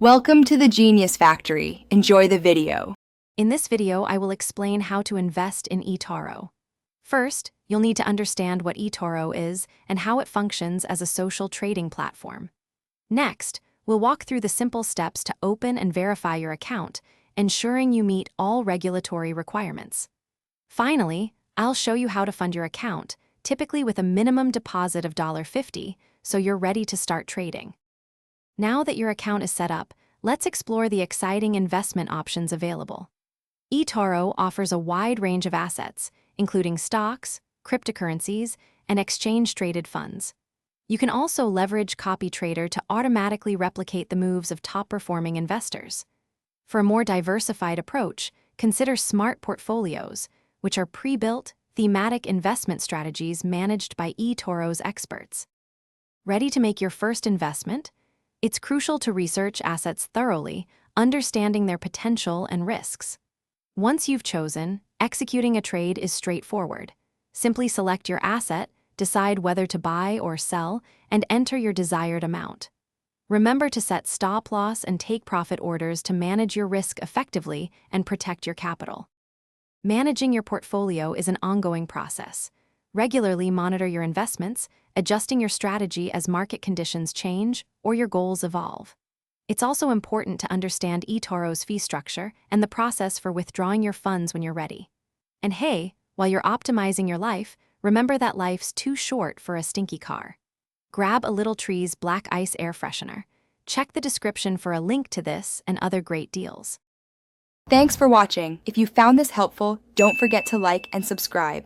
Welcome to the Genius Factory. Enjoy the video. In this video, I will explain how to invest in eToro. First, you'll need to understand what eToro is and how it functions as a social trading platform. Next, we'll walk through the simple steps to open and verify your account, ensuring you meet all regulatory requirements. Finally, I'll show you how to fund your account, typically with a minimum deposit of $50, so you're ready to start trading. Now that your account is set up, let's explore the exciting investment options available. eToro offers a wide range of assets, including stocks, cryptocurrencies, and exchange-traded funds. You can also leverage CopyTrader to automatically replicate the moves of top-performing investors. For a more diversified approach, consider smart portfolios, which are pre-built, thematic investment strategies managed by eToro's experts. Ready to make your first investment? It's crucial to research assets thoroughly, understanding their potential and risks. Once you've chosen, executing a trade is straightforward. Simply select your asset, decide whether to buy or sell, and enter your desired amount. Remember to set stop-loss and take-profit orders to manage your risk effectively and protect your capital. Managing your portfolio is an ongoing process. Regularly monitor your investments, adjusting your strategy as market conditions change or your goals evolve. It's also important to understand eToro's fee structure and the process for withdrawing your funds when you're ready. And hey, while you're optimizing your life, remember that life's too short for a stinky car. Grab a Little Tree's Black Ice Air Freshener. Check the description for a link to this and other great deals. Thanks for watching. If you found this helpful, don't forget to like and subscribe.